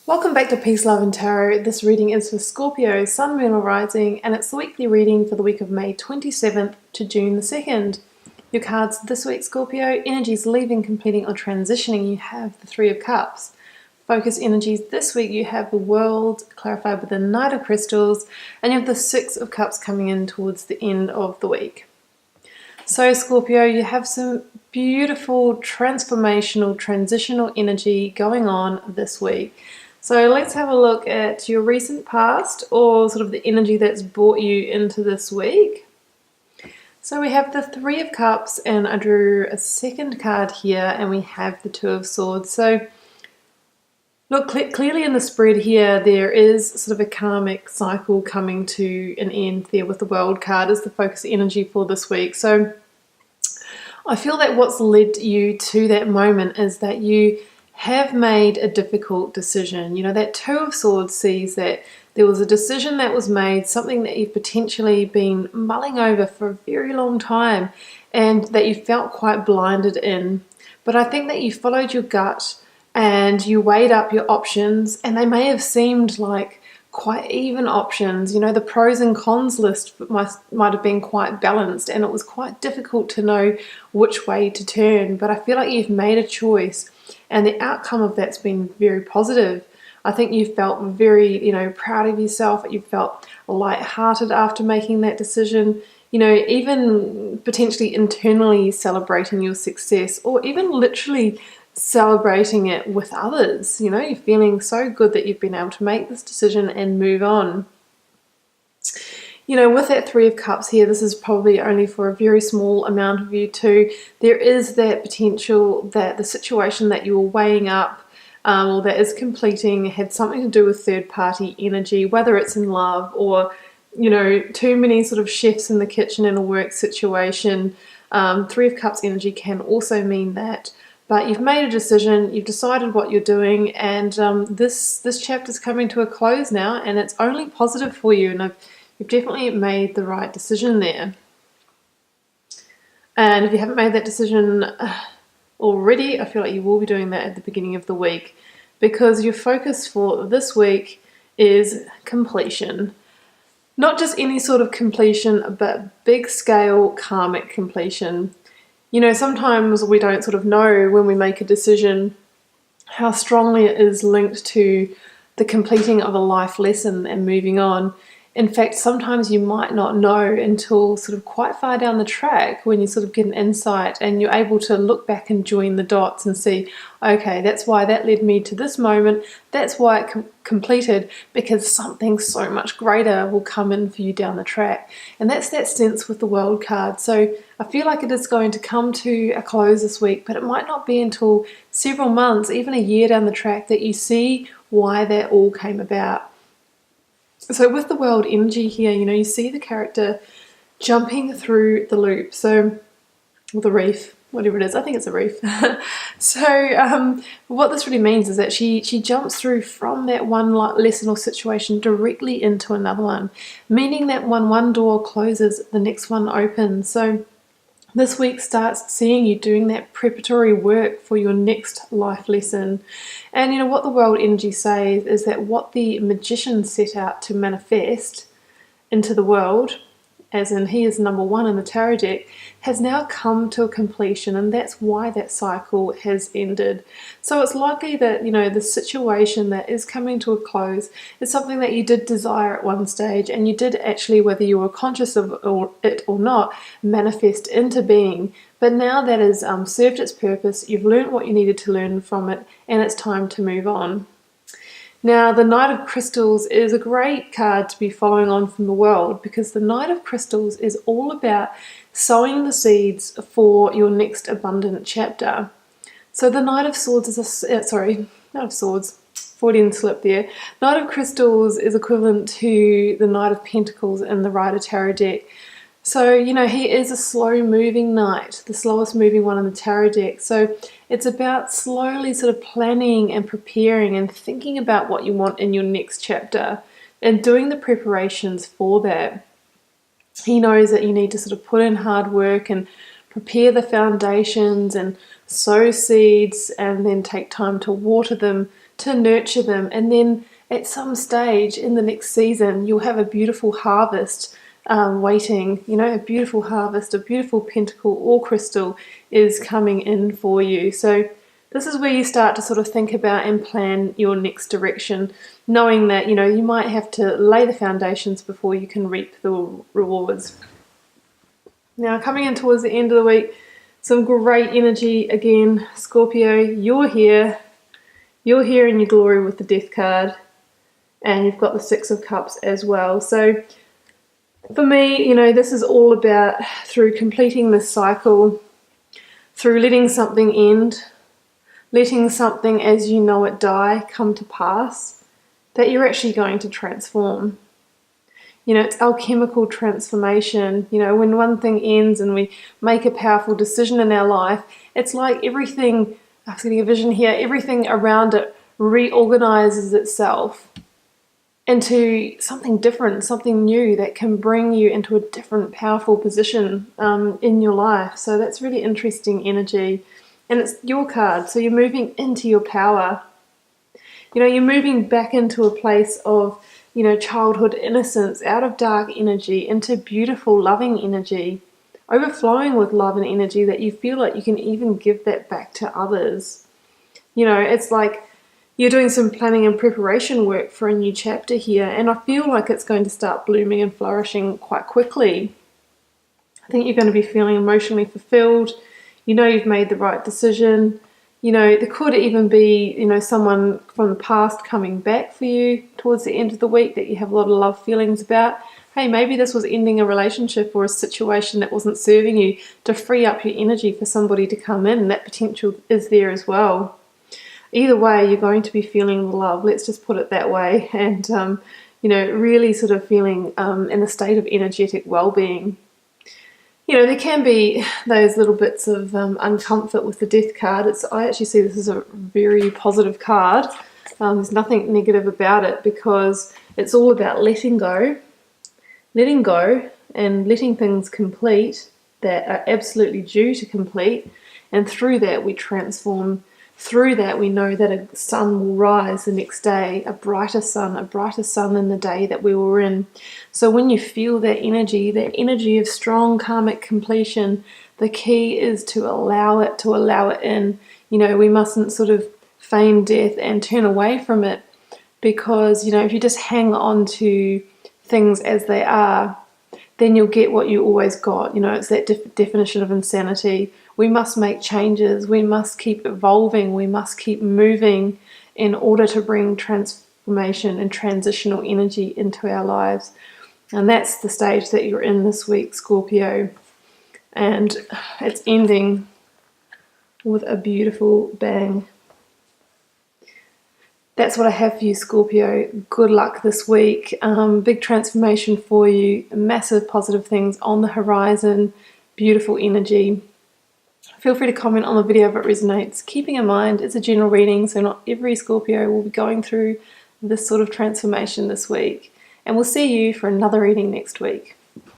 Welcome back to Peace, Love and Tarot. This reading is for Scorpio, Sun, Moon or Rising, and it's the weekly reading for the week of May 27th to June the 2nd. Your cards this week, Scorpio: energies leaving, completing or transitioning. You have the Three of Cups. Focus energies this week, you have the World, clarified with the Knight of Crystals, and you have the Six of Cups coming in towards the end of the week. So Scorpio, you have some beautiful transformational, transitional energy going on this week. So let's have a look at your recent past, or sort of the energy that's brought you into this week. So we have the Three of Cups, and I drew a second card here, and we have the Two of Swords. So look, clearly in the spread here, there is sort of a karmic cycle coming to an end there with the World card as the focus energy for this week. So I feel that what's led you to that moment is that you have made a difficult decision. You know, that Two of Swords sees that there was a decision that was made, something that you've potentially been mulling over for a very long time and that you felt quite blinded in. But I think that you followed your gut and you weighed up your options, and they may have seemed like quite even options. You know, the pros and cons list might have been quite balanced, and it was quite difficult to know which way to turn. But I feel like you've made a choice, and the outcome of that's been very positive. I think you felt very, proud of yourself. You felt lighthearted after making that decision. Even potentially internally celebrating your success, or even literally celebrating it with others. You're feeling so good that you've been able to make this decision and move on. With that Three of Cups here, this is probably only for a very small amount of you too. There is that potential that the situation that you were weighing up, or that is completing, had something to do with third-party energy, whether it's in love or, too many sort of chefs in the kitchen in a work situation. Three of Cups energy can also mean that. But you've made a decision, you've decided what you're doing, and this chapter's coming to a close now, and it's only positive for you, and you've definitely made the right decision there. And if you haven't made that decision already, I feel like you will be doing that at the beginning of the week, because your focus for this week is completion. Not just any sort of completion, but big scale karmic completion. Sometimes we don't sort of know when we make a decision how strongly it is linked to the completing of a life lesson and moving on. In fact, sometimes you might not know until sort of quite far down the track, when you sort of get an insight and you're able to look back and join the dots and see, okay, that's why that led me to this moment. That's why it completed, because something so much greater will come in for you down the track. And that's that sense with the World card. So I feel like it is going to come to a close this week, but it might not be until several months, even a year down the track, that you see why that all came about. So with the World energy here, you see the character jumping through the loop, or the reef, whatever it is. I think it's a reef. So what this really means is that she jumps through from that one lesson or situation directly into another one, meaning that when one door closes, the next one opens. So this week starts seeing you doing that preparatory work for your next life lesson. And what the World energy says is that what the magician set out to manifest into the world, as in he is number one in the tarot deck, has now come to a completion, and that's why that cycle has ended. So it's likely that, the situation that is coming to a close is something that you did desire at one stage, and you did actually, whether you were conscious of it or not, manifest into being. But now that has served its purpose, you've learned what you needed to learn from it, and it's time to move on. Now, the Knight of Crystals is a great card to be following on from the World, because the Knight of Crystals is all about sowing the seeds for your next abundant chapter. So the Knight of Swords is Knight of Swords, Freudian slip there. Knight of Crystals is equivalent to the Knight of Pentacles in the Rider Tarot deck. So, he is a slow-moving knight, the slowest moving one in the tarot deck. So it's about slowly sort of planning and preparing and thinking about what you want in your next chapter and doing the preparations for that. He knows that you need to sort of put in hard work and prepare the foundations and sow seeds, and then take time to water them to nurture them, and then at some stage in the next season you'll have a beautiful harvest waiting. You know, a beautiful harvest, a beautiful pentacle or crystal is coming in for you. So this is where you start to sort of think about and plan your next direction, knowing that, you know, you might have to lay the foundations before you can reap the rewards. Now, coming in towards the end of the week, some great energy again. Scorpio, you're here. You're here in your glory with the Death card, and you've got the Six of Cups as well. So for me, you know, this is all about through completing this cycle, through letting something end, letting something as you know it die come to pass, that you're actually going to transform. You know, it's alchemical transformation. You know, when one thing ends and we make a powerful decision in our life, it's like everything, I was getting a vision here, everything around it reorganizes itself into something different, something new that can bring you into a different powerful position in your life. So that's really interesting energy. And it's your card, so you're moving into your power. You know, you're moving back into a place of, you know, childhood innocence, out of dark energy into beautiful, loving energy, overflowing with love and energy that you feel like you can even give that back to others. You know, it's like you're doing some planning and preparation work for a new chapter here, and I feel like it's going to start blooming and flourishing quite quickly. I think you're going to be feeling emotionally fulfilled. You know you've made the right decision. You know, there could even be, you know, someone from the past coming back for you towards the end of the week that you have a lot of love feelings about. Hey, maybe this was ending a relationship or a situation that wasn't serving you, to free up your energy for somebody to come in. That potential is there as well. Either way, you're going to be feeling the love. Let's just put it that way. And, you know, really sort of feeling in a state of energetic well-being. You know, there can be those little bits of uncomfort with the Death card. I actually see this as a very positive card. There's nothing negative about it, because it's all about letting go and letting things complete that are absolutely due to complete. And through that, we transform. Through that, we know that a sun will rise the next day, a brighter sun than the day that we were in. So when you feel that energy of strong karmic completion, the key is to allow it in. You know, we mustn't sort of feign death and turn away from it, because, you know, if you just hang on to things as they are, then you'll get what you always got. You know, it's that definition of insanity. We must make changes. We must keep evolving. We must keep moving in order to bring transformation and transitional energy into our lives. And that's the stage that you're in this week, Scorpio. And it's ending with a beautiful bang. That's what I have for you, Scorpio. Good luck this week. Big transformation for you. Massive positive things on the horizon. Beautiful energy. Feel free to comment on the video if it resonates. Keeping in mind, it's a general reading, so not every Scorpio will be going through this sort of transformation this week. And we'll see you for another reading next week.